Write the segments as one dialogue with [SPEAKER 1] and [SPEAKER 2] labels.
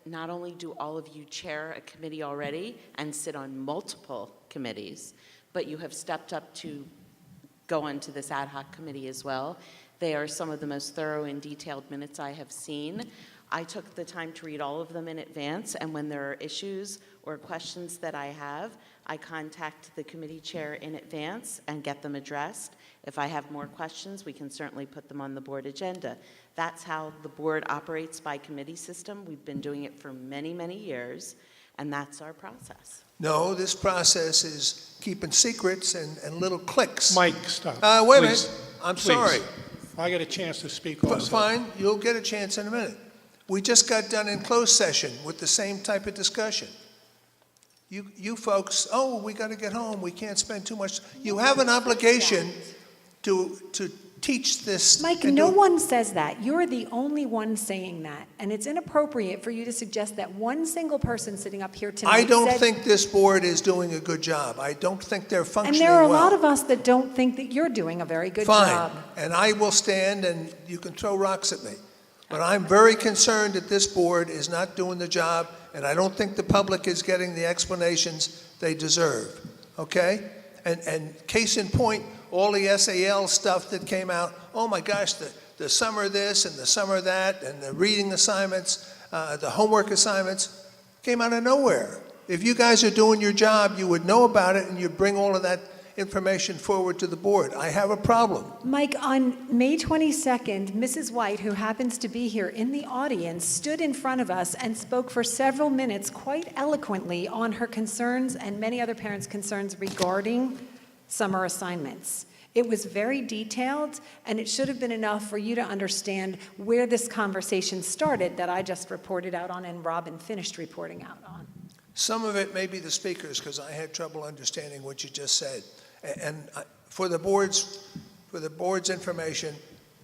[SPEAKER 1] not only do all of you chair a committee already and sit on multiple committees, but you have stepped up to go onto this ad hoc committee as well. They are some of the most thorough and detailed minutes I have seen. I took the time to read all of them in advance, and when there are issues or questions that I have, I contact the committee chair in advance and get them addressed. If I have more questions, we can certainly put them on the board agenda. That's how the board operates by committee system. We've been doing it for many, many years, and that's our process.
[SPEAKER 2] No, this process is keeping secrets and little clicks.
[SPEAKER 3] Mike, stop.
[SPEAKER 2] Wait a
[SPEAKER 3] Please.
[SPEAKER 2] minute. I'm
[SPEAKER 3] Please.
[SPEAKER 2] sorry.
[SPEAKER 3] I get a chance to speak also.
[SPEAKER 2] Fine, you'll get a chance in a minute. We just got done in closed session with the same type of discussion. You folks, oh, we got to get home. We can't spend too much. You have an obligation to teach this.
[SPEAKER 4] Mike, no one says that. You're the only one saying that. And it's inappropriate for you to suggest that one single person sitting up here tonight
[SPEAKER 2] I don't think this board is doing a good job. I don't think they're
[SPEAKER 4] and
[SPEAKER 2] functioning
[SPEAKER 4] there are a
[SPEAKER 2] well.
[SPEAKER 4] lot of us that don't think that you're doing a very good
[SPEAKER 2] Fine,
[SPEAKER 4] job.
[SPEAKER 2] and I will stand and you can throw rocks at me. But I'm very concerned that this board is not doing the job, and I don't think the public is getting the explanations they deserve, okay? And case in point, all the SAL stuff that came out, oh my gosh, the summer this and the summer that, and the reading assignments, the homework assignments, came out of nowhere. If you guys are doing your job, you would know about it and you'd bring all of that information forward to the board. I have a problem.
[SPEAKER 4] Mike, on May 22nd, Mrs. White, who happens to be here in the audience, stood in front of us and spoke for several minutes quite eloquently on her concerns and many other parents' concerns regarding summer assignments. It was very detailed, and it should have been enough for you to understand where this conversation started that I just reported out on and Robin finished reporting out on.
[SPEAKER 2] Some of it may be the speakers, because I had trouble understanding what you just said. And for the board's information,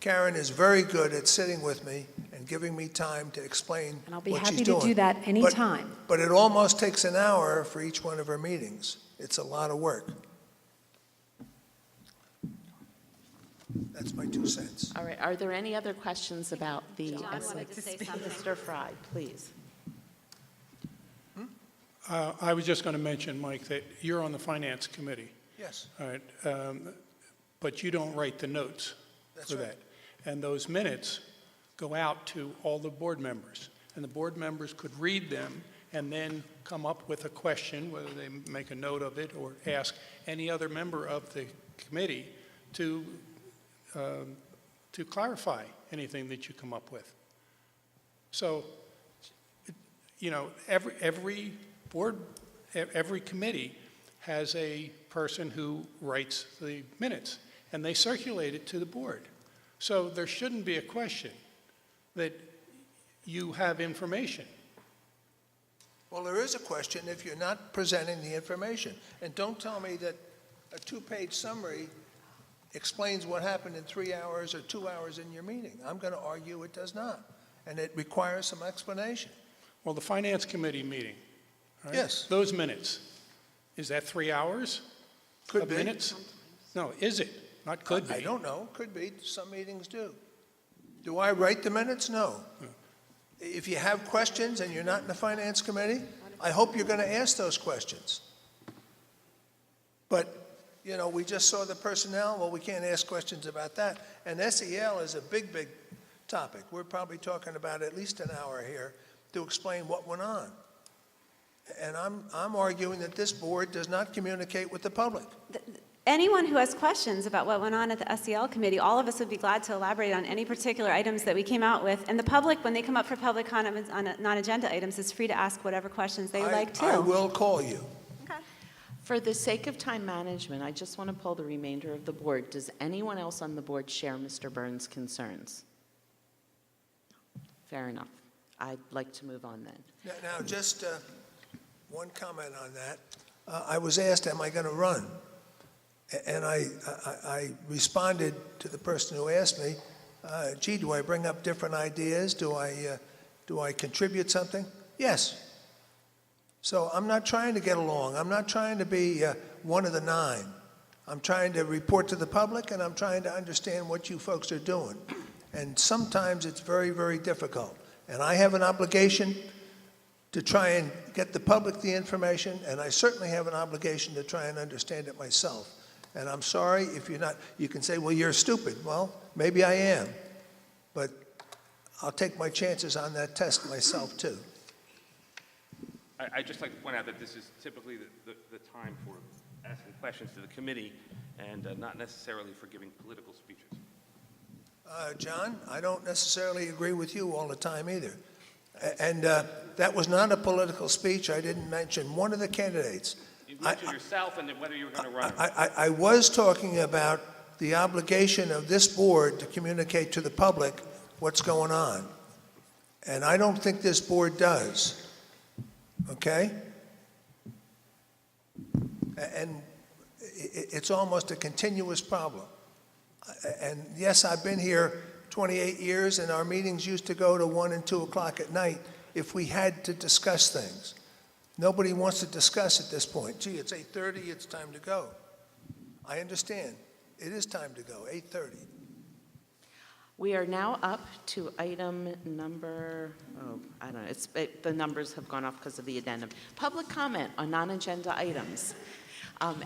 [SPEAKER 2] Karen is very good at sitting with me and giving me time to explain
[SPEAKER 4] And I'll be
[SPEAKER 2] what she's
[SPEAKER 4] happy
[SPEAKER 2] doing.
[SPEAKER 4] to do that anytime.
[SPEAKER 2] But it almost takes an hour for each one of her meetings. It's a lot of work. That's my 2 cents.
[SPEAKER 1] All right, are there any other questions about the
[SPEAKER 5] John wanted to say something.
[SPEAKER 1] Mr. Fry, please.
[SPEAKER 3] I was just going to mention, Mike, that you're on the Finance Committee.
[SPEAKER 2] Yes,
[SPEAKER 3] All right, but you don't write the notes
[SPEAKER 2] That's
[SPEAKER 3] for
[SPEAKER 2] right.
[SPEAKER 3] that. And those minutes go out to all the board members. And the board members could read them and then come up with a question, whether they make a note of it or ask any other member of the committee to clarify anything that you come up with. So, you know, every board, every committee has a person who writes the minutes, and they circulate it to the board. So there shouldn't be a question that you have information.
[SPEAKER 2] well, there is a question if you're not presenting the information. And don't tell me that a 2-page summary explains what happened in 3 hours or 2 hours in your meeting. I'm going to argue it does not, and it requires some explanation.
[SPEAKER 3] Well, the Finance Committee meeting, right?
[SPEAKER 2] Yes.
[SPEAKER 3] Those minutes, is that 3 hours
[SPEAKER 2] Could
[SPEAKER 3] of
[SPEAKER 2] be.
[SPEAKER 3] minutes? No, is it? Not could be.
[SPEAKER 2] I don't know. Could be. Some meetings do. Do I write the minutes? No. If you have questions and you're not in the Finance Committee, I hope you're going to ask those questions. But, you know, we just saw the personnel. Well, we can't ask questions about that. And SEL is a big, big topic. We're probably talking about at least an hour here to explain what went on. And I'm arguing that this board does not communicate with the public.
[SPEAKER 5] Anyone who has questions about what went on at the SEL committee, all of us would be glad to elaborate on any particular items that we came out with. And the public, when they come up for public comments on non-agenda items, is free to ask whatever questions they would like to.
[SPEAKER 2] I will call you.
[SPEAKER 5] Okay.
[SPEAKER 1] For the sake of time management, I just want to poll the remainder of the board. Does anyone else on the board share Mr. Burns' concerns? Fair enough. I'd like to move on then.
[SPEAKER 2] Now just one comment on that. I was asked, am I going to run? And I responded to the person who asked me, gee, do I bring up different ideas? Do I contribute something? Yes. So I'm not trying to get along. I'm not trying to be one of the 9. I'm trying to report to the public, and I'm trying to understand what you folks are doing. And sometimes it's very, very difficult. And I have an obligation to try and get the public the information, and I certainly have an obligation to try and understand it myself. And I'm sorry if you're not, you can say, well, you're stupid. Well, maybe I am, but I'll take my chances on that test myself, too.
[SPEAKER 6] I'd just like to point out that this is typically the time for asking questions to the committee and not necessarily for giving political speeches.
[SPEAKER 2] John, I don't necessarily agree with you all the time either. And that was not a political speech. I didn't mention one of the candidates.
[SPEAKER 6] You mentioned yourself and whether you were going to run.
[SPEAKER 2] I was talking about the obligation of this board to communicate to the public what's going on. And I don't think this board does. Okay? And it's almost a continuous problem. And yes, I've been here 28 years, and our meetings used to go to 1 and 2 o'clock at night if we had to discuss things. Nobody wants to discuss at this point. Gee, it's 8:30, it's time to go. I understand. It is time to go, 8:30.
[SPEAKER 1] We are now up to item number, I don't know, the numbers have gone off because of the addendum. Public comment on non-agenda items.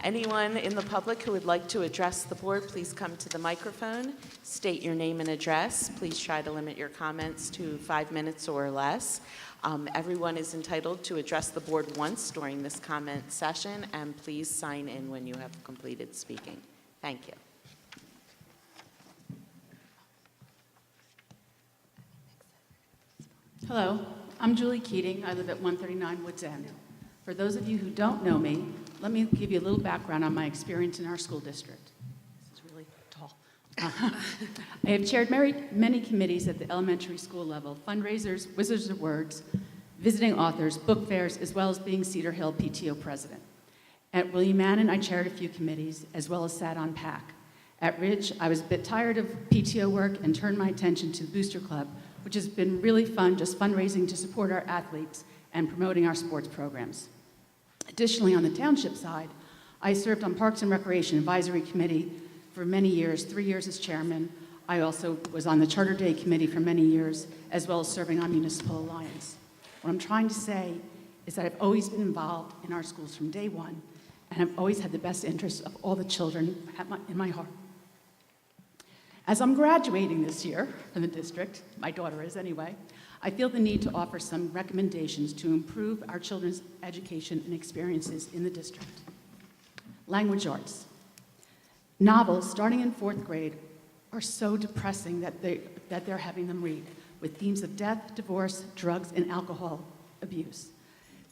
[SPEAKER 1] Anyone in the public who would like to address the board, please come to the microphone, state your name and address. Please try to limit your comments to 5 minutes or less. Everyone is entitled to address the board once during this comment session, and please sign in when you have completed speaking. Thank you.
[SPEAKER 7] Hello, I'm Julie Keating. I live at 139 Woods End. For those of you who don't know me, let me give you a little background on my experience in our school district. This is really tall. I have chaired many committees at the elementary school level, fundraisers, Wizards of Words, visiting authors, book fairs, as well as being Cedar Hill PTO president. At William Mannon, I chaired a few committees, as well as sat on PAC. At Ridge, I was a bit tired of PTO work and turned my attention to the Booster Club, which has been really fun, just fundraising to support our athletes and promoting our sports programs. Additionally, on the township side, I served on Parks and Recreation Advisory Committee for many years, 3 years as chairman. I also was on the Charter Day Committee for many years, as well as serving on Municipal Alliance. What I'm trying to say is that I've always been involved in our schools from day one, and I've always had the best interests of all the children in my heart. As I'm graduating this year from the district, my daughter is anyway, I feel the need to offer some recommendations to improve our children's education and experiences in the district. Language arts. Novels, starting in 4th grade, are so depressing that they're having them read, with themes of death, divorce, drugs, and alcohol abuse.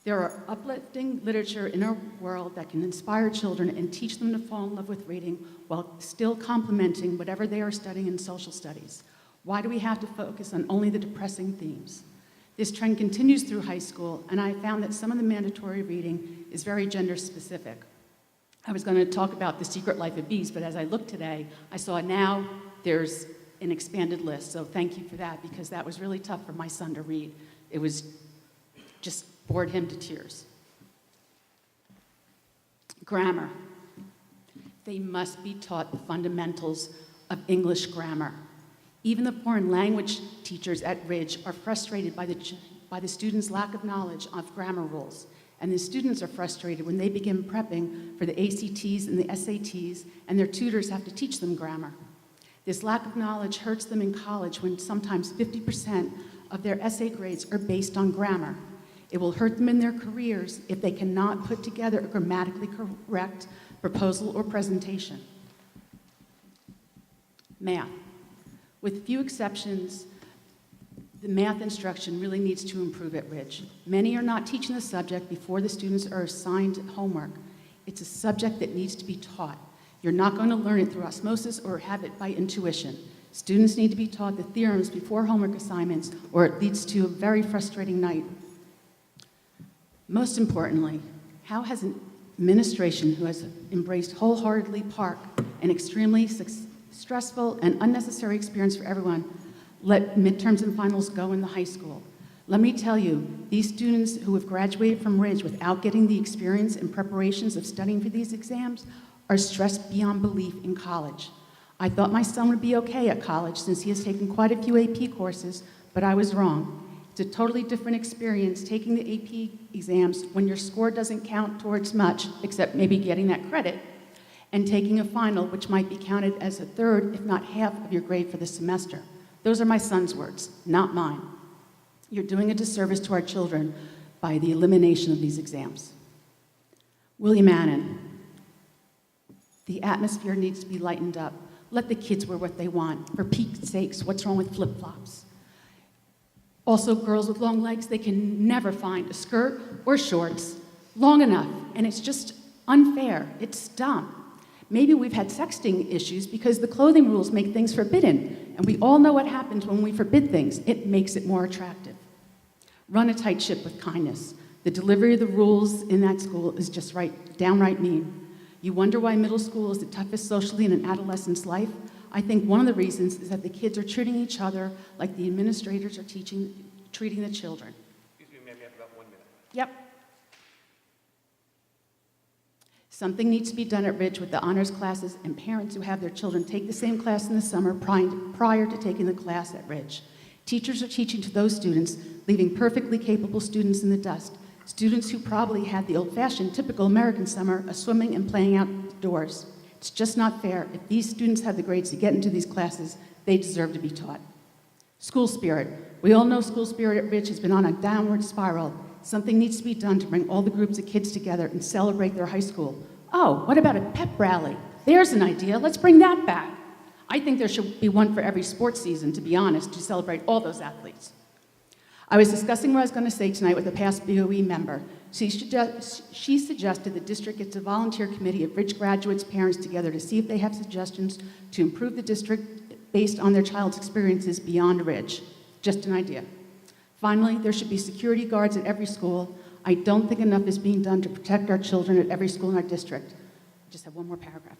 [SPEAKER 7] There are uplifting literature in our world that can inspire children and teach them to fall in love with reading while still complementing whatever they are studying in social studies. Why do we have to focus on only the depressing themes? This trend continues through high school, and I found that some of the mandatory reading is very gender specific. I was going to talk about The Secret Life of Bees, but as I looked today, I saw now there's an expanded list, so thank you for that, because that was really tough for my son to read. It was just bored him to tears. Grammar. They must be taught the fundamentals of English grammar. Even the foreign language teachers at Ridge are frustrated by the students' lack of knowledge of grammar rules. And the students are frustrated when they begin prepping for the ACTs and the SATs, and their tutors have to teach them grammar. This lack of knowledge hurts them in college when sometimes 50% of their essay grades are based on grammar. It will hurt them in their careers if they cannot put together a grammatically correct proposal or presentation. Math. With few exceptions, the math instruction really needs to improve at Ridge. Many are not teaching the subject before the students are assigned homework. It's a subject that needs to be taught. You're not going to learn it through osmosis or have it by intuition. Students need to be taught the theorems before homework assignments, or it leads to a very frustrating night. Most importantly, how has an administration who has embraced wholeheartedly PARC, an extremely stressful and unnecessary experience for everyone, let midterms and finals go in the high school? Let me tell you, these students who have graduated from Ridge without getting the experience and preparations of studying for these exams are stressed beyond belief in college. I thought my son would be okay at college since he has taken quite a few AP courses, but I was wrong. It's a totally different experience taking the AP exams when your score doesn't count towards much, except maybe getting that credit, and taking a final, which might be counted as a third, if not half, of your grade for the semester. Those are my son's words, not mine. You're doing a disservice to our children by the elimination of these exams. William Annan, the atmosphere needs to be lightened up. Let the kids wear what they want. For Pete's sakes, what's wrong with flip-flops? Also, girls with long legs, they can never find a skirt or shorts long enough, and it's just unfair. It's dumb. Maybe we've had sexting issues because the clothing rules make things forbidden, and we all know what happens when we forbid things. It makes it more attractive. Run a tight ship with kindness. The delivery of the rules in that school is just downright mean. You wonder why middle school is the toughest socially in an adolescent's life? I think one of the reasons is that the kids are treating each other like the administrators are treating the children.
[SPEAKER 6] Excuse me, ma'am, you have about 1 minute.
[SPEAKER 7] Yep. Something needs to be done at Ridge with the honors classes and parents who have their children take the same class in the summer prior to taking the class at Ridge. Teachers are teaching to those students, leaving perfectly capable students in the dust. Students who probably had the old-fashioned, typical American summer of swimming and playing outdoors. It's just not fair. If these students have the grades to get into these classes, they deserve to be taught. School spirit. We all know school spirit at Ridge has been on a downward spiral. Something needs to be done to bring all the groups of kids together and celebrate their high school. Oh, what about a pep rally? There's an idea. Let's bring that back. I think there should be one for every sports season, to be honest, to celebrate all those athletes. I was discussing what I was going to say tonight with a past BOE member. She suggested the district gets a volunteer committee of Ridge graduates' parents together to see if they have suggestions to improve the district based on their child's experiences beyond Ridge. Just an idea. Finally, there should be security guards at every school. I don't think enough is being done to protect our children at every school in our district. I just have one more paragraph.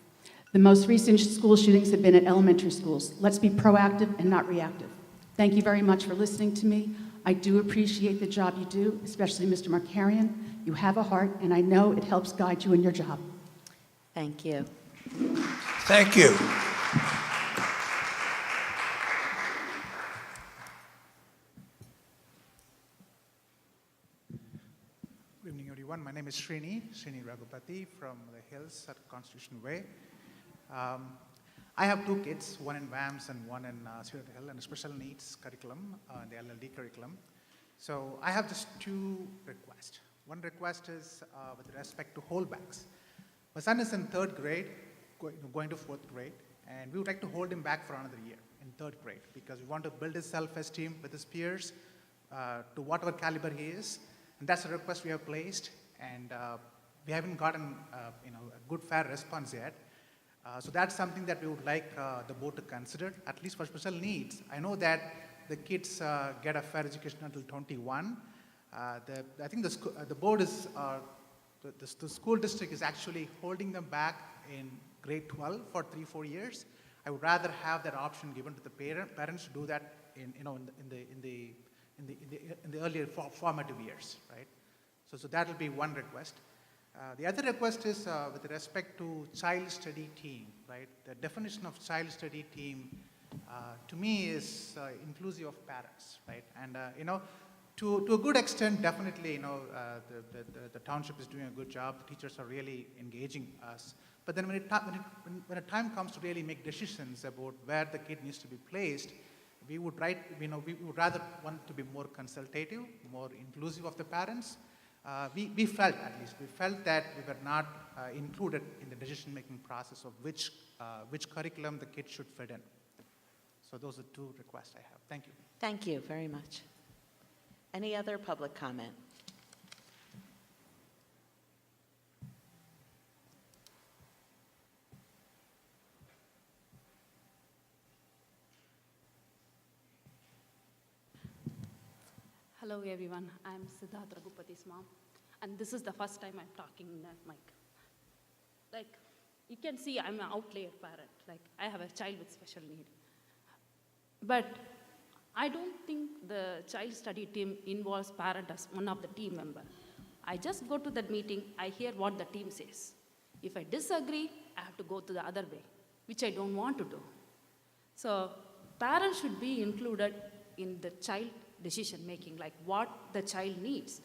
[SPEAKER 7] The most recent school shootings have been at elementary schools. Let's be proactive and not reactive. Thank you very much for listening to me. I do appreciate the job you do, especially Mr. Markarian. You have a heart, and I know it helps guide you in your job.
[SPEAKER 1] Thank you.
[SPEAKER 2] Thank you.
[SPEAKER 8] Good evening, everyone. My name is Trini Ghupat from the Hills at Constitution Way. I have two kids, one in VAMS and one in Cedar Hill, and a special needs curriculum, the LLD curriculum. So I have just two requests. One request is with respect to holdbacks. My son is in third grade, going to fourth grade, and we would like to hold him back for another year in third grade because we want to build his self-esteem with his peers to whatever caliber he is. And that's a request we have placed, and we haven't gotten a good, fair response yet. So that's something that we would like the board to consider, at least for special needs. I know that the kids get a fair education until 21. I think the board is, the school district is actually holding them back in grade 12 for 3-4 years. I would rather have that option given to the parents to do that in the earlier formative years, right? So that will be one request. The other request is with respect to child study team, right? The definition of child study team, to me, is inclusive of parents, right? And to a good extent, definitely, the township is doing a good job. The teachers are really engaging us. But then when a time comes to really make decisions about where the kid needs to be placed, we would rather want to be more consultative, more inclusive of the parents. We felt that we were not included in the decision-making process of which curriculum the kid should fit in. So those are two requests I have. Thank you.
[SPEAKER 1] Thank you very much. Any other public comment?
[SPEAKER 9] Hello everyone, I'm Sinha Ghupat mom, and this is the first time I'm talking in that mic. Like, you can see I'm an outlier parent, like I have a child with special need. But I don't think the child study team involves parent as one of the team member. I just go to that meeting, I hear what the team says. If I disagree, I have to go to the other way, which I don't want to do. So parents should be included in the child decision making, like what the child needs.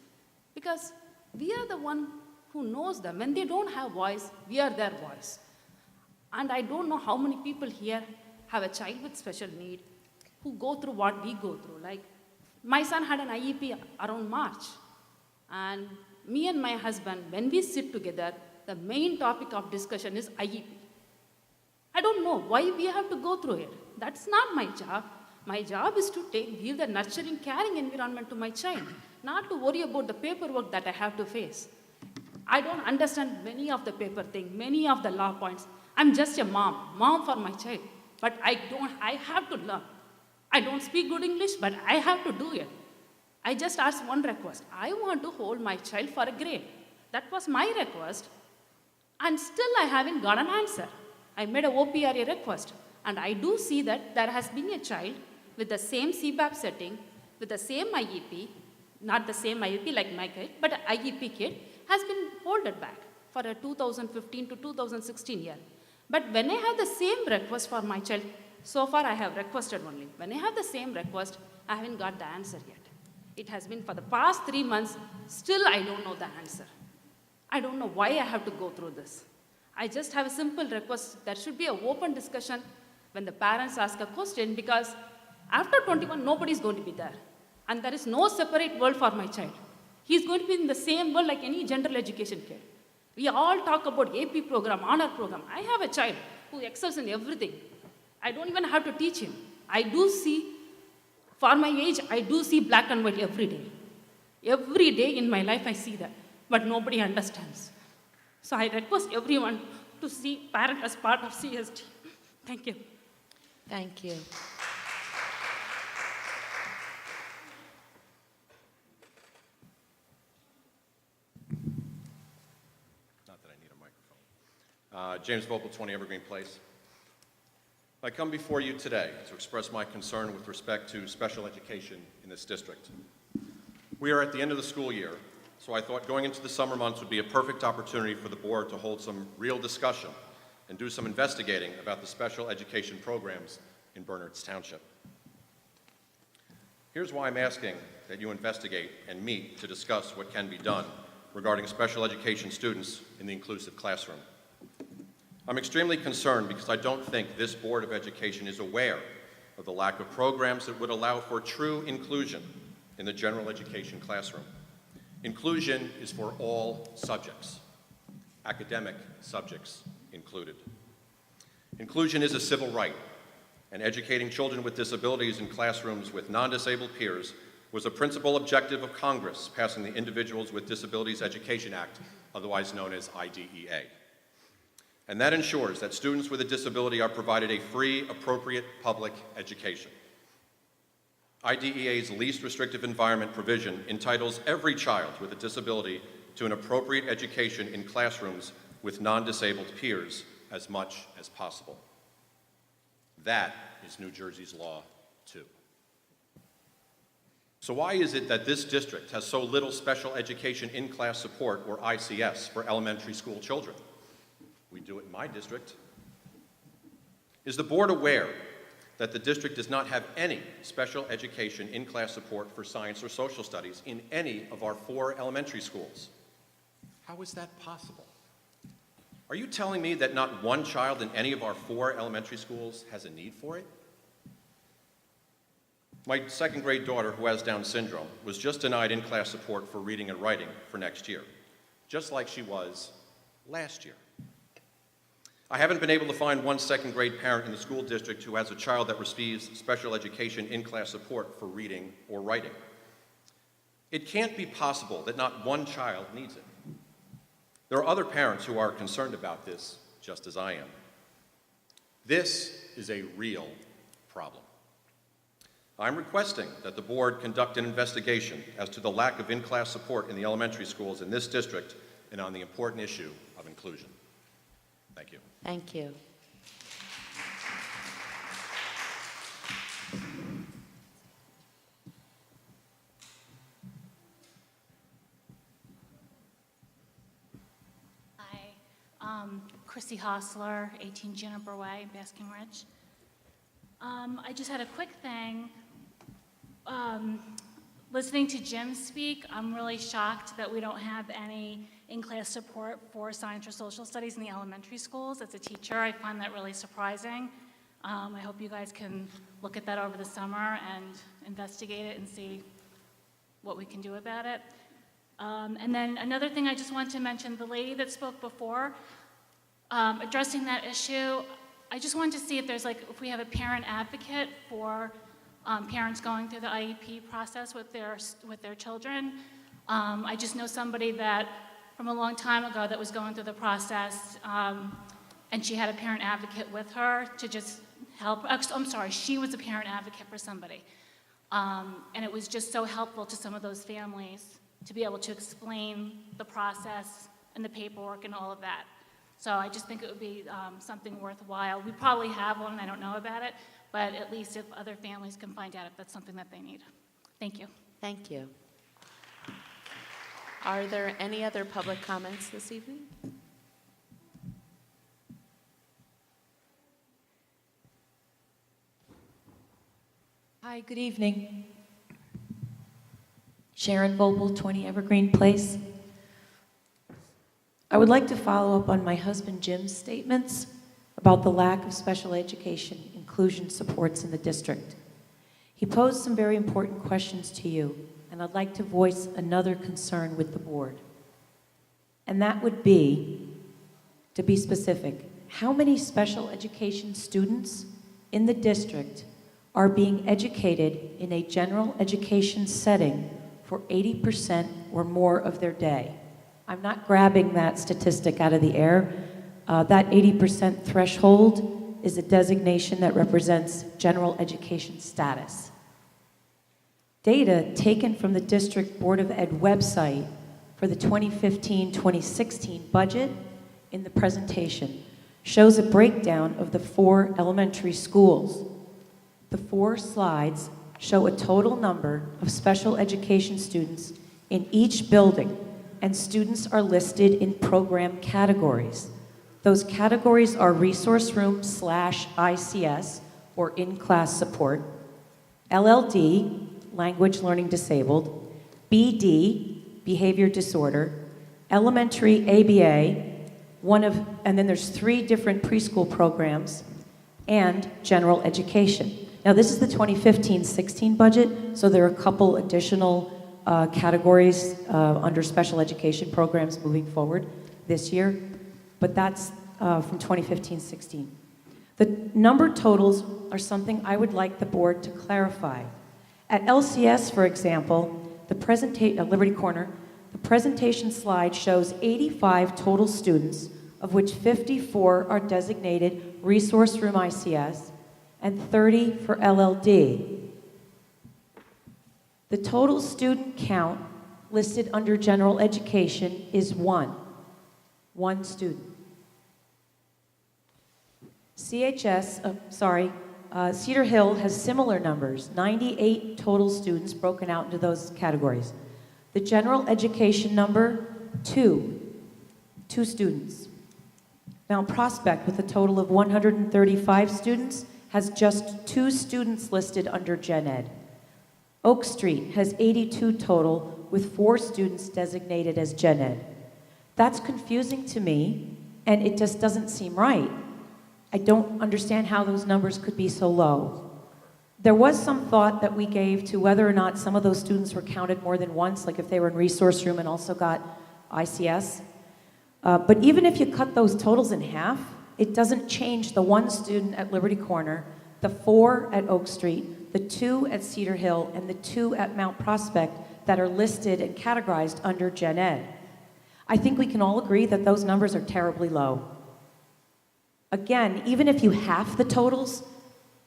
[SPEAKER 9] Because we are the one who knows them. When they don't have voice, we are their voice. And I don't know how many people here have a child with special need who go through what we go through. Like, my son had an IEP around March. And me and my husband, when we sit together, the main topic of discussion is IEP. I don't know why we have to go through it. That's not my job. My job is to give the nurturing, caring environment to my child, not to worry about the paperwork that I have to face. I don't understand many of the paper thing, many of the law points. I'm just a mom for my child. But I have to learn. I don't speak good English, but I have to do it. I just asked one request. I want to hold my child for a grade. That was my request. And still I haven't got an answer. I made a OPRA request. And I do see that there has been a child with the same CBAP setting, with the same IEP, not the same IEP like my kid, but an IEP kid has been holded back for a 2015 to 2016 year. But when I have the same request for my child, so far I have requested only. When I have the same request, I haven't got the answer yet. It has been for the past 3 months, still I don't know the answer. I don't know why I have to go through this. I just have a simple request. There should be an open discussion when the parents ask a question, because after 21, nobody is going to be there. And there is no separate world for my child. He's going to be in the same world like any general education kid. We all talk about AP program, honor program. I have a child who excels in everything. I don't even have to teach him. I do see, for my age, I do see black and white every day. Every day in my life I see that, but nobody understands. So I request everyone to see parent as part of CST. Thank you.
[SPEAKER 1] Thank you.
[SPEAKER 10] Not that I need a microphone. James Vogel, 20 Evergreen Place. I come before you today to express my concern with respect to special education in this district. We are at the end of the school year, so I thought going into the summer months would be a perfect opportunity for the board to hold some real discussion and do some investigating about the special education programs in Bernards Township. Here's why I'm asking that you investigate and meet to discuss what can be done regarding special education students in the inclusive classroom. I'm extremely concerned because I don't think this Board of Education is aware of the lack of programs that would allow for true inclusion in the general education classroom. Inclusion is for all subjects, academic subjects included. Inclusion is a civil right, and educating children with disabilities in classrooms with non-disabled peers was a principal objective of Congress passing the Individuals with Disabilities Education Act, otherwise known as IDEA. And that ensures that students with a disability are provided a free, appropriate public education. IDEA's least restrictive environment provision entitles every child with a disability to an appropriate education in classrooms with non-disabled peers as much as possible. That is New Jersey's law, too. So why is it that this district has so little special education in-class support, or ICS, for elementary school children? We do it in my district. Is the board aware that the district does not have any special education in-class support for science or social studies in any of our 4 elementary schools? How is that possible? Are you telling me that not one child in any of our 4 elementary schools has a need for it? My second grade daughter, who has Down syndrome, was just denied in-class support for reading and writing for next year, just like she was last year. I haven't been able to find one second grade parent in the school district who has a child that receives special education in-class support for reading or writing. It can't be possible that not one child needs it. There are other parents who are concerned about this, just as I am. This is a real problem. I'm requesting that the board conduct an investigation as to the lack of in-class support in the elementary schools in this district and on the important issue of inclusion. Thank you.
[SPEAKER 1] Thank you.
[SPEAKER 11] Hi, Chrissy Hostler, 18 Juniper Way, Basking Ridge. I just had a quick thing. listening to Jim speak, I'm really shocked that we don't have any in-class support for science or social studies in the elementary schools. As a teacher, I find that really surprising. I hope you guys can look at that over the summer and investigate it and see what we can do about it. And then another thing I just want to mention, the lady that spoke before, addressing that issue, I just wanted to see if there's if we have a parent advocate for parents going through the IEP process with their children. I just know somebody that from a long time ago that was going through the process, and she had a parent advocate with her to just help. I'm sorry, she was a parent advocate for somebody. And it was just so helpful to some of those families to be able to explain the process and the paperwork and all of that. So I just think it would be something worthwhile. We probably have one, and I don't know about it, but at least if other families can find out if that's something that they need. Thank you.
[SPEAKER 1] Thank you. Are there any other public comments this evening?
[SPEAKER 12] Hi, good evening. Sharon Vogel, 20 Evergreen Place. I would like to follow up on my husband Jim's statements about the lack of special education inclusion supports in the district. He posed some very important questions to you, and I'd like to voice another concern with the board. And that would be, to be specific, how many special education students in the district are being educated in a general education setting for 80% or more of their day? I'm not grabbing that statistic out of the air. That 80% threshold is a designation that represents general education status. Data taken from the District Board of Ed website for the 2015-2016 budget in the presentation shows a breakdown of the 4 elementary schools. The 4 slides show a total number of special education students in each building, and students are listed in program categories. Those categories are resource room / ICS, or in-class support, LLD, language learning disabled, BD, behavior disorder, elementary ABA, and then there's 3 different preschool programs, and general education. Now this is the 2015-16 budget, so there are a couple additional categories under special education programs moving forward this year, but that's from 2015-16. The number totals are something I would like the board to clarify. At LCS, for example, Liberty Corner, the presentation slide shows 85 total students, of which 54 are designated resource room ICS and 30 for LLD. The total student count listed under general education is 1 student. Cedar Hill has similar numbers, 98 total students broken out into those categories. The general education number, 2 students. Mount Prospect, with a total of 135 students, has just 2 students listed under Gen Ed. Oak Street has 82 total, with 4 students designated as Gen Ed. That's confusing to me, and it just doesn't seem right. I don't understand how those numbers could be so low. There was some thought that we gave to whether or not some of those students were counted more than once, like if they were in resource room and also got ICS. But even if you cut those totals in half, it doesn't change the 1 student at Liberty Corner, the 4 at Oak Street, the 2 at Cedar Hill, and the 2 at Mount Prospect that are listed and categorized under Gen Ed. I think we can all agree that those numbers are terribly low. Again, even if you half the totals,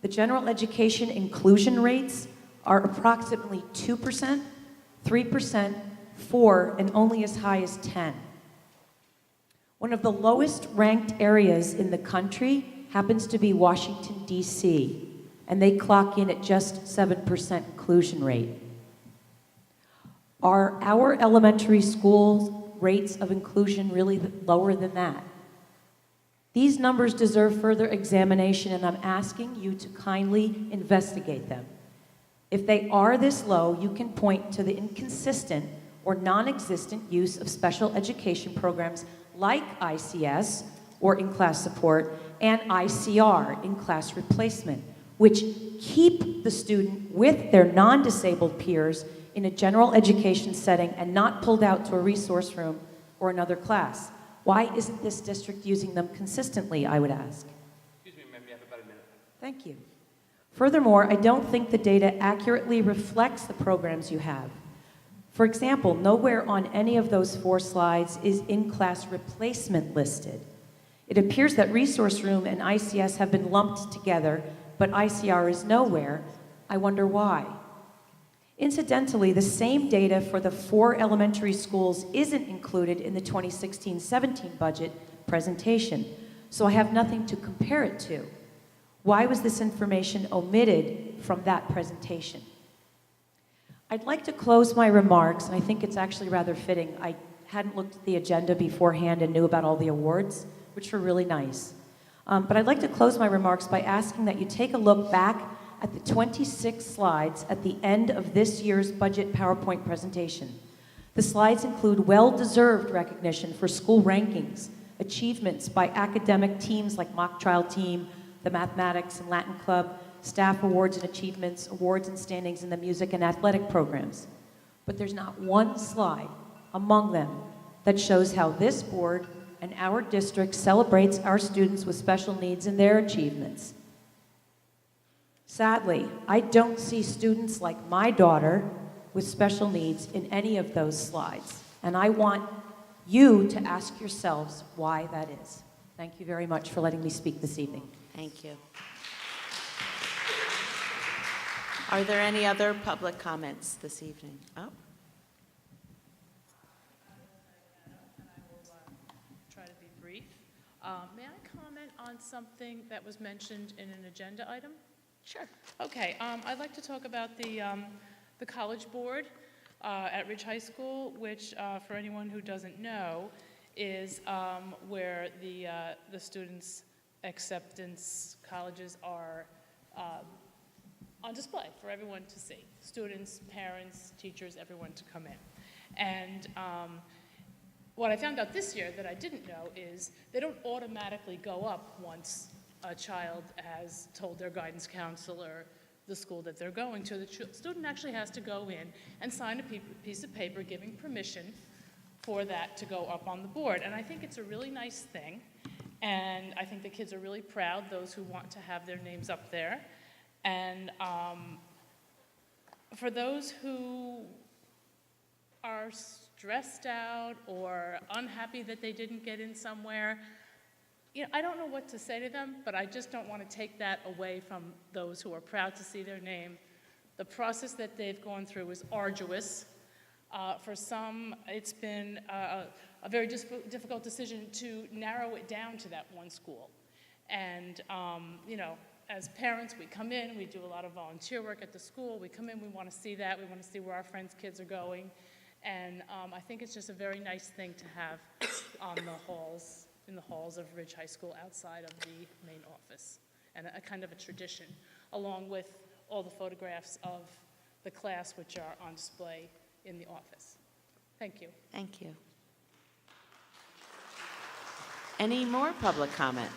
[SPEAKER 12] the general education inclusion rates are approximately 2%, 3%, 4%, and only as high as 10%. One of the lowest ranked areas in the country happens to be Washington, D.C., and they clock in at just 7% inclusion rate. Are our elementary schools' rates of inclusion really lower than that? These numbers deserve further examination, and I'm asking you to kindly investigate them. If they are this low, you can point to the inconsistent or non-existent use of special education programs like ICS, or in-class support, and ICR, in-class replacement, which keep the student with their non-disabled peers in a general education setting and not pulled out to a resource room or another class. Why isn't this district using them consistently, I would ask?
[SPEAKER 6] Excuse me, ma'am, you have about a minute.
[SPEAKER 12] Thank you. Furthermore, I don't think the data accurately reflects the programs you have. For example, nowhere on any of those 4 slides is in-class replacement listed. It appears that resource room and ICS have been lumped together, but ICR is nowhere. I wonder why. Incidentally, the same data for the 4 elementary schools isn't included in the 2016-17 budget presentation, so I have nothing to compare it to. Why was this information omitted from that presentation? I'd like to close my remarks, and I think it's actually rather fitting. I hadn't looked at the agenda beforehand and knew about all the awards, which were really nice. But I'd like to close my remarks by asking that you take a look back at the 26 slides at the end of this year's budget PowerPoint presentation. The slides include well-deserved recognition for school rankings, achievements by academic teams like Mock Trial Team, the Mathematics and Latin Club, staff awards and achievements, awards and standings in the music and athletic programs. But there's not one slide among them that shows how this board and our district celebrates our students with special needs and their achievements. Sadly, I don't see students like my daughter with special needs in any of those slides, and I want you to ask yourselves why that is. Thank you very much for letting me speak this evening.
[SPEAKER 1] Thank you. Are there any other public comments this evening? Oh.
[SPEAKER 13] Try to be brief. May I comment on something that was mentioned in an agenda item?
[SPEAKER 1] Sure.
[SPEAKER 13] Okay, I'd like to talk about the College Board at Ridge High School, which, for anyone who doesn't know, is where the students' acceptance colleges are on display for everyone to see. Students, parents, teachers, everyone to come in. And what I found out this year that I didn't know is they don't automatically go up once a child has told their guidance counselor the school that they're going to. The student actually has to go in and sign a piece of paper giving permission for that to go up on the board. And I think it's a really nice thing. And I think the kids are really proud, those who want to have their names up there. And for those who are stressed out or unhappy that they didn't get in somewhere, you know, I don't know what to say to them, but I just don't want to take that away from those who are proud to see their name. The process that they've gone through is arduous. For some, it's been a very difficult decision to narrow it down to that one school. And, you know, as parents, we come in, we do a lot of volunteer work at the school. We come in, we want to see that. We want to see where our friends' kids are going. And I think it's just a very nice thing to have on in the halls of Ridge High School outside of the main office, and a kind of a tradition, along with all the photographs of the class which are on display in the office. Thank you.
[SPEAKER 1] Thank you. Any more public comment?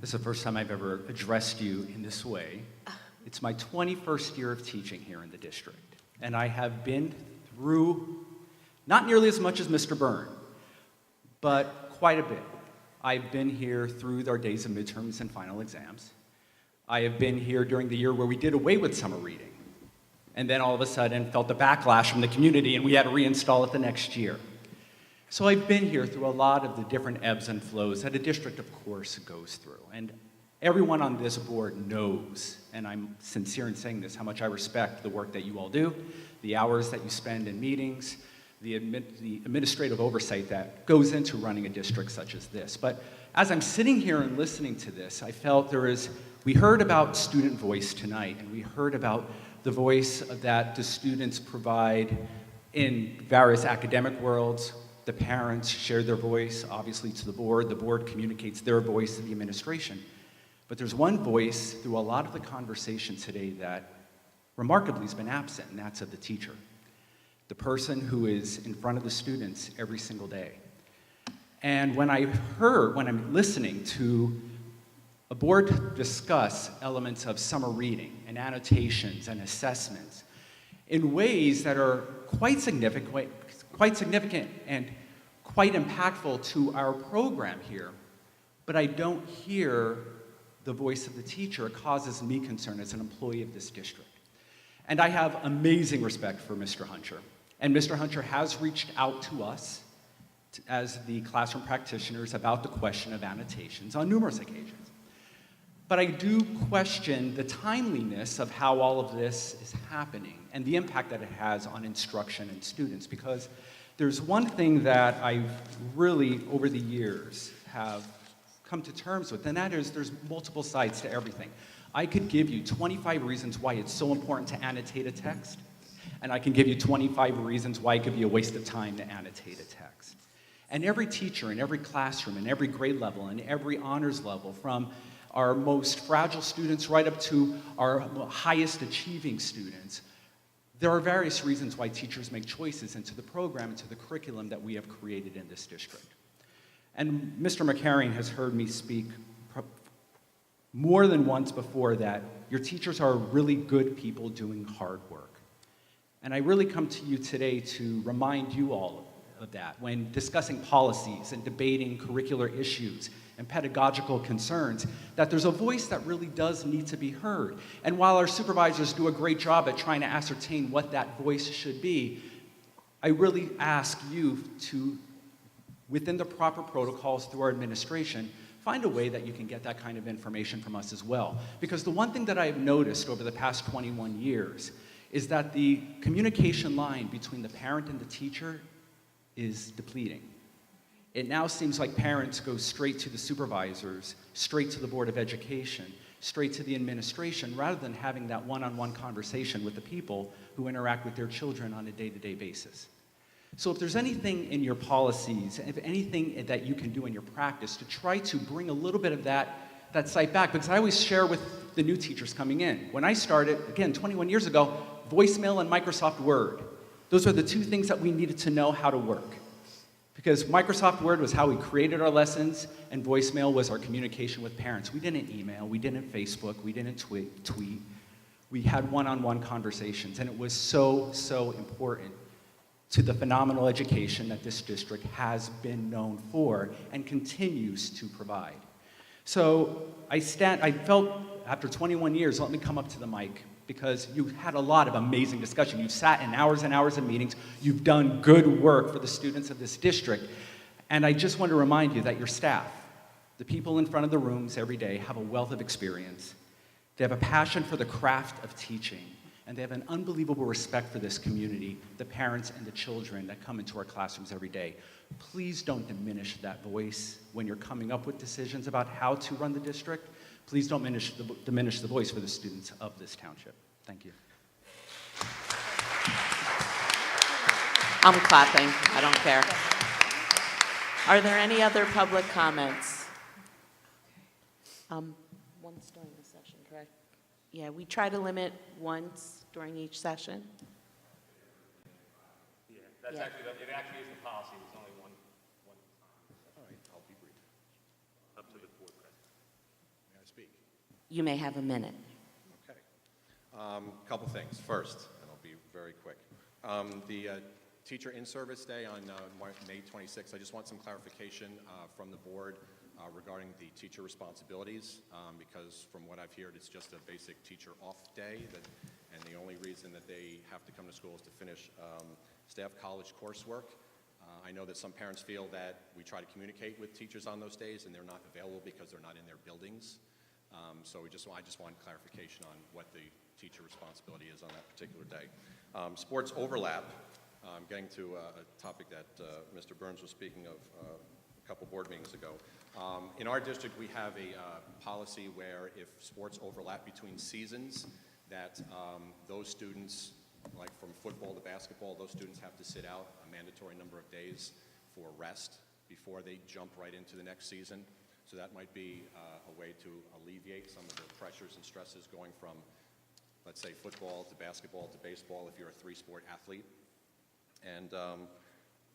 [SPEAKER 14] This is the first time I've ever addressed you in this way. It's my 21st year of teaching here in the district, and I have been through, not nearly as much as Mr. Byrne, but quite a bit. I've been here through our days of midterms and final exams. I have been here during the year where we did away with summer reading, and then all of a sudden felt the backlash from the community, and we had to reinstall it the next year. So I've been here through a lot of the different ebbs and flows that a district, of course, goes through. And everyone on this board knows, and I'm sincere in saying this, how much I respect the work that you all do, the hours that you spend in meetings, the administrative oversight that goes into running a district such as this. But as I'm sitting here and listening to this, I felt we heard about student voice tonight, and we heard about the voice that the students provide in various academic worlds. The parents share their voice, obviously, to the board communicates their voice to the administration. But there's one voice through a lot of the conversation today that remarkably has been absent, and that's of the teacher. The person who is in front of the students every single day. And when I'm listening to a board discuss elements of summer reading and annotations and assessments in ways that are quite significant and quite impactful to our program here, but I don't hear the voice of the teacher, it causes me concern as an employee of this district. And I have amazing respect for Mr. Hunter. And Mr. Hunter has reached out to us as the classroom practitioners about the question of annotations on numerous occasions. But I do question the timeliness of how all of this is happening and the impact that it has on instruction and students, because there's one thing that I've really, over the years, have come to terms with, and that is there's multiple sides to everything. I could give you 25 reasons why it's so important to annotate a text, and I can give you 25 reasons why it could be a waste of time to annotate a text. And every teacher in every classroom, in every grade level, and every honors level, from our most fragile students right up to our highest achieving students, there are various reasons why teachers make choices into the program, into the curriculum that we have created in this district. And Mr. McCarring has heard me speak more than once before that your teachers are really good people doing hard work. And I really come to you today to remind you all of that when discussing policies and debating curricular issues and pedagogical concerns, that there's a voice that really does need to be heard. And while our supervisors do a great job at trying to ascertain what that voice should be, I really ask you to, within the proper protocols through our administration, find a way that you can get that kind of information from us as well. Because the one thing that I've noticed over the past 21 years is that the communication line between the parent and the teacher is depleting. It now seems like parents go straight to the supervisors, straight to the Board of Education, straight to the administration, rather than having that one-on-one conversation with the people who interact with their children on a day-to-day basis. So if there's anything in your policies, if anything that you can do in your practice to try to bring a little bit of that site back, because I always share with the new teachers coming in. When I started, again, 21 years ago, voicemail and Microsoft Word. Those are the two things that we needed to know how to work. Because Microsoft Word was how we created our lessons, and voicemail was our communication with parents. We didn't email, we didn't Facebook, we didn't tweet. We had one-on-one conversations, and it was so, so important to the phenomenal education that this district has been known for and continues to provide. So I felt after 21 years, let me come up to the mic, because you've had a lot of amazing discussion. You've sat in hours and hours of meetings. You've done good work for the students of this district. And I just want to remind you that your staff, the people in front of the rooms every day, have a wealth of experience. They have a passion for the craft of teaching. And they have an unbelievable respect for this community, the parents and the children that come into our classrooms every day. Please don't diminish that voice when you're coming up with decisions about how to run the district. Please don't diminish the voice for the students of this township. Thank you.
[SPEAKER 1] I'm clapping. I don't care. Are there any other public comments? Once during the session, correct? Yeah, we try to limit once during each session.
[SPEAKER 6] Yeah, that's actually, it actually is the policy, there's only one time. All right, I'll be brief. Up to the board president.
[SPEAKER 10] May I speak?
[SPEAKER 1] You may have a minute.
[SPEAKER 10] Okay. Couple things. First, and I'll be very quick. The Teacher in-Service Day on May 26th, I just want some clarification from the board regarding the teacher responsibilities, because from what I've heard, it's just a basic teacher off day, and the only reason that they have to come to school is to finish staff college coursework. I know that some parents feel that we try to communicate with teachers on those days and they're not available because they're not in their buildings. So I just want clarification on what the teacher responsibility is on that particular day. Sports overlap, getting to a topic that Mr. Burns was speaking of a couple board meetings ago. In our district, we have a policy where if sports overlap between seasons, that those students, like from football to basketball, those students have to sit out a mandatory number of days for rest before they jump right into the next season. So that might be a way to alleviate some of the pressures and stresses going from, let's say, football to basketball to baseball if you're a three-sport athlete. And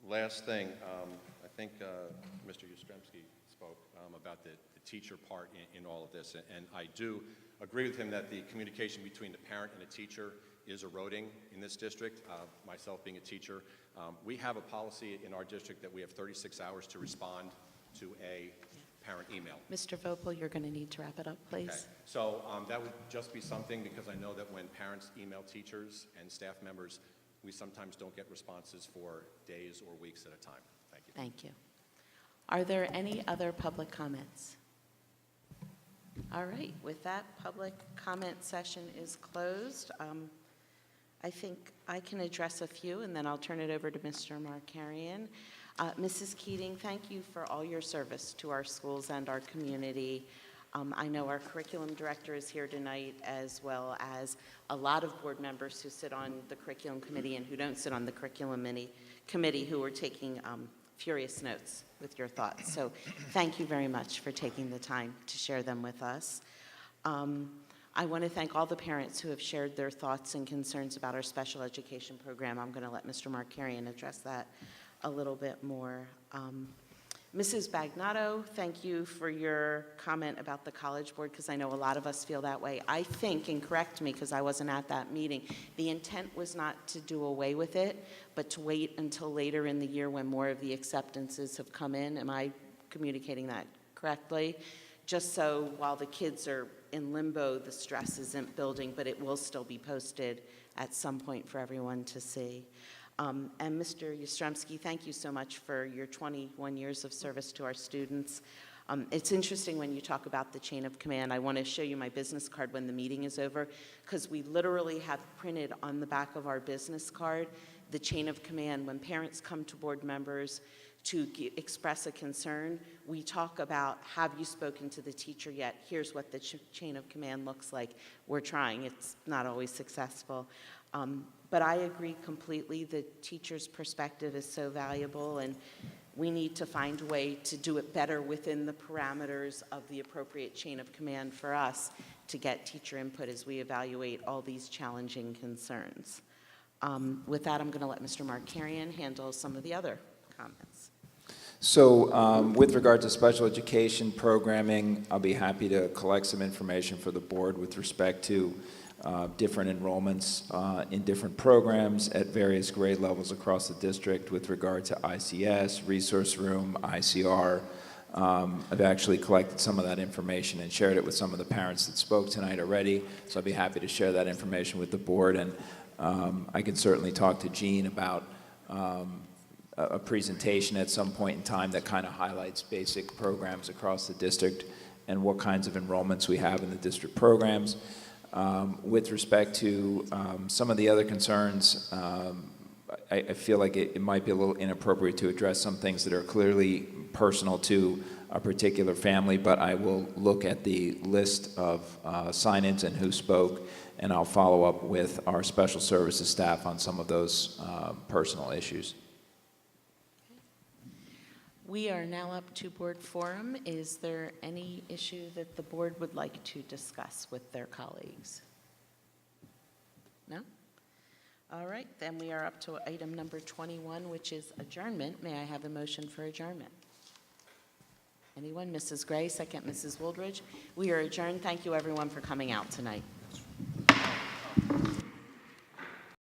[SPEAKER 10] last thing, I think Mr. Yastrzemski spoke about the teacher part in all of this, and I do agree with him that the communication between the parent and the teacher is eroding in this district. Myself being a teacher, we have a policy in our district that we have 36 hours to respond to a parent email.
[SPEAKER 1] Mr. Vopel, you're going to need to wrap it up, please.
[SPEAKER 10] Okay. So that would just be something, because I know that when parents email teachers and staff members, we sometimes don't get responses for days or weeks at a time. Thank you.
[SPEAKER 1] Thank you. Are there any other public comments? All right, with that, public comment session is closed. I think I can address a few, and then I'll turn it over to Mr. Markarian. Mrs. Keating, thank you for all your service to our schools and our community. I know our curriculum director is here tonight, as well as a lot of board members who sit on the curriculum committee and who don't sit on the curriculum committee who are taking furious notes with your thoughts. So thank you very much for taking the time to share them with us. I want to thank all the parents who have shared their thoughts and concerns about our special education program. I'm going to let Mr. Markarian address that a little bit more. Mrs. Bagnato, thank you for your comment about the College Board, because I know a lot of us feel that way. I think, and correct me because I wasn't at that meeting, the intent was not to do away with it, but to wait until later in the year when more of the acceptances have come in. Am I communicating that correctly? Just so while the kids are in limbo, the stress isn't building, but it will still be posted at some point for everyone to see. And Mr. Yastrzemski, thank you so much for your 21 years of service to our students. It's interesting when you talk about the chain of command. I want to show you my business card when the meeting is over, because we literally have printed on the back of our business card the chain of command. When parents come to board members to express a concern, we talk about, have you spoken to the teacher yet? Here's what the chain of command looks like. We're trying. It's not always successful. But I agree completely. The teacher's perspective is so valuable, and we need to find a way to do it better within the parameters of the appropriate chain of command for us to get teacher input as we evaluate all these challenging concerns. With that, I'm going to let Mr. Markarian handle some of the other comments.
[SPEAKER 15] So with regard to special education programming, I'll be happy to collect some information for the board with respect to different enrollments in different programs at various grade levels across the district with regard to ICS, resource room, ICR. I've actually collected some of that information and shared it with some of the parents that spoke tonight already, so I'll be happy to share that information with the board, and I can certainly talk to Jean about a presentation at some point in time that kind of highlights basic programs across the district and what kinds of enrollments we have in the district programs. With respect to some of the other concerns, I feel like it might be a little inappropriate to address some things that are clearly personal to a particular family, but I will look at the list of sign-ins and who spoke, and I'll follow up with our special services staff on some of those personal issues.
[SPEAKER 1] We are now up to board forum. Is there any issue that the board would like to discuss with their colleagues? No? All right, then we are up to item number 21, which is adjournment. May I have a motion for adjournment? Anyone? Mrs. Gray, second Mrs. Wooldridge. We are adjourned. Thank you, everyone, for coming out tonight.